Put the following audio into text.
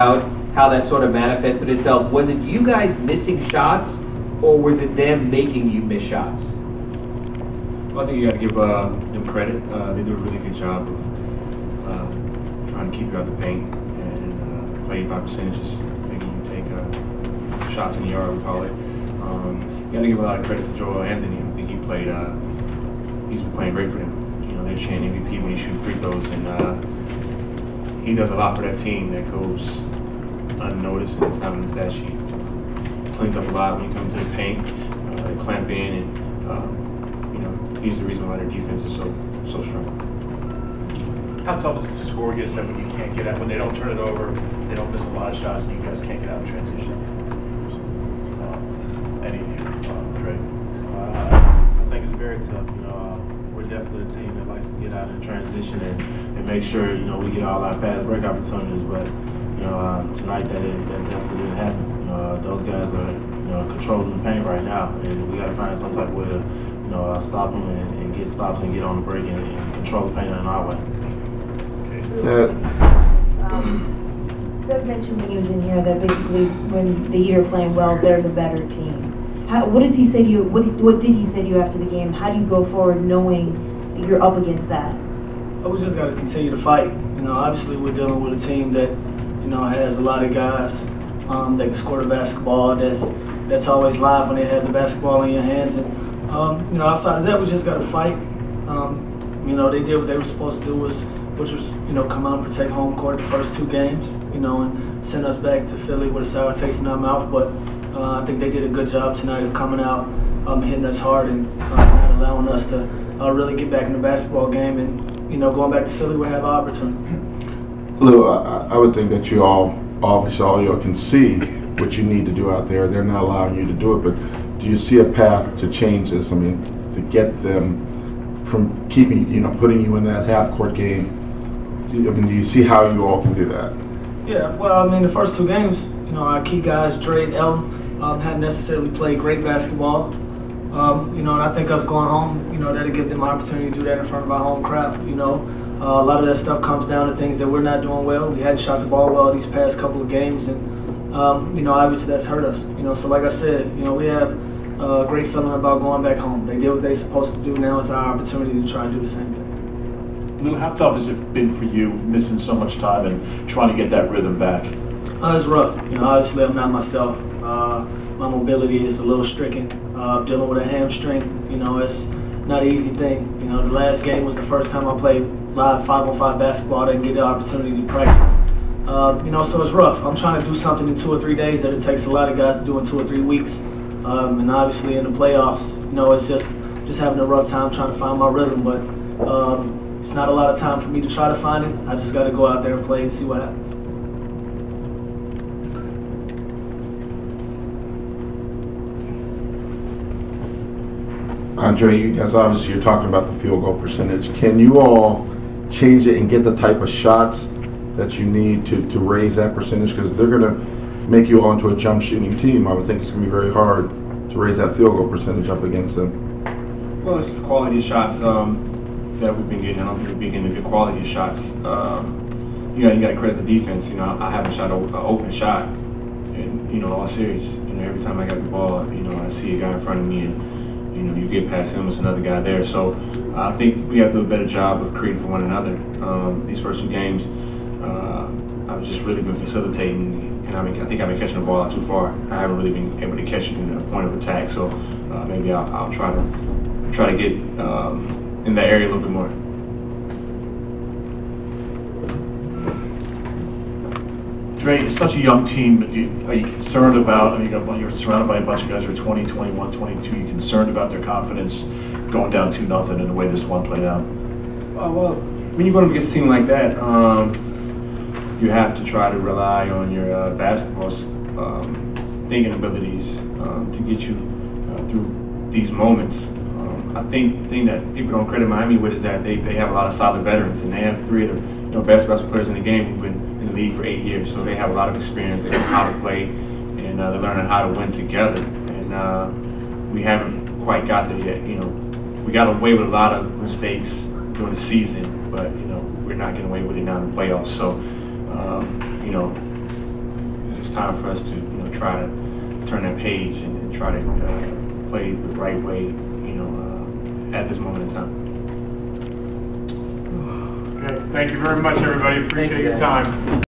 out how that sort of manifested itself. Was it you guys missing shots, or was it them making you miss shots? Well, I think you got to give them credit. They do a really good job of trying to keep you out the paint and play by percentages, making you take shots in the yard, we call it. You got to give a lot of credit to Joel Anthony. I think he's been playing great for them. You know, they're chanting MVP when he shoots free throws, and he does a lot for that team that goes unnoticed and it's not on the stat sheet. Cleans up a lot when you come to the paint. They clamp in, and he's the reason why their defense is so strong. How tough is it to score against them when you can't get out, when they don't turn it over, they don't miss a lot of shots, and you guys can't get out in transition? Any of you, Dre? I think it's very tough. We're definitely a team that likes to get out in transition and make sure we get all our fast break opportunities. But tonight that definitely didn't happen. Those guys are controlling the paint right now, and we got to find some type of way to stop them and get stops and get on the break and control the paint in our way. Doug mentioned when he was in here that basically when the Heat are playing well, they're the better team. What does he say to you? What did he say to you after the game? How do you go forward knowing that you're up against that? We just got to continue to fight. Obviously we're dealing with a team that has a lot of guys that can score the basketball. That's always live when they have the basketball in your hands. And outside of that, we just got to fight. They did what they were supposed to do, which was come out and protect home court the first two games, and send us back to Philly with a sour taste in our mouth. But I think they did a good job tonight of coming out and hitting us hard and not allowing us to really get back in the basketball game. And going back to Philly, we'll have an opportunity. Lou, I would think that you obviously all y'all can see what you need to do out there. They're not allowing you to do it, but do you see a path to change this? I mean, to get them from keeping, putting you in that half-court game. Do you see how you all can do that? Yeah, well, the first two games, our key guys, Dre and Elton, hadn't necessarily played great basketball. And I think us going home, that'll give them an opportunity to do that in front of our home crowd. A lot of that stuff comes down to things that we're not doing well. We hadn't shot the ball well these past couple of games, and obviously that's hurt us. So like I said, we have a great feeling about going back home. They did what they're supposed to do. Now it's our opportunity to try and do the same thing. Lou, how tough has it been for you missing so much time and trying to get that rhythm back? It's rough. Obviously I'm not myself. My mobility is a little stricken. Dealing with a hamstring, it's not an easy thing. The last game was the first time I played live 5-on-5 basketball. I didn't get the opportunity to practice. So it's rough. I'm trying to do something in 2 or 3 days that it takes a lot of guys to do in 2 or 3 weeks. And obviously in the playoffs, it's just having a rough time trying to find my rhythm. But it's not a lot of time for me to try to find it. I just got to go out there and play and see what happens. Andre, you guys obviously you're talking about the field goal percentage. Can you all change it and get the type of shots that you need to raise that percentage? Because they're going to make you all into a jump shooting team. I would think it's going to be very hard to raise that field goal percentage up against them. Well, it's just the quality of shots that we've been getting. I don't think we've been getting a good quality of shots. You got to credit the defense. I haven't shot an open shot in all series. Every time I got the ball, I see a guy in front of me, and you get past him, it's another guy there. So I think we have to do a better job of creating for one another. These first two games, I've just really been facilitating, and I think I've been catching the ball out too far. I haven't really been able to catch it in a point of attack. So maybe I'll try to get in that area a little bit more. Dre, it's such a young team, but are you concerned about, you're surrounded by a bunch of guys who are 20, 21, 22, are you concerned about their confidence going down 2-0 in the way this one played out? Well, when you go up against a team like that, you have to try to rely on your basketball thinking abilities to get you through these moments. I think the thing that people don't credit Miami with is that they have a lot of solid veterans, and they have 3 of the best basketball players in the game who've been in the league for 8 years. So they have a lot of experience. They know how to play, and they're learning how to win together. And we haven't quite got there yet. We got away with a lot of mistakes during the season, but we're not getting away with it now in the playoffs. So time for us to try to turn that page and try to play the right way at this moment in time. Okay, thank you very much, everybody. Appreciate your time.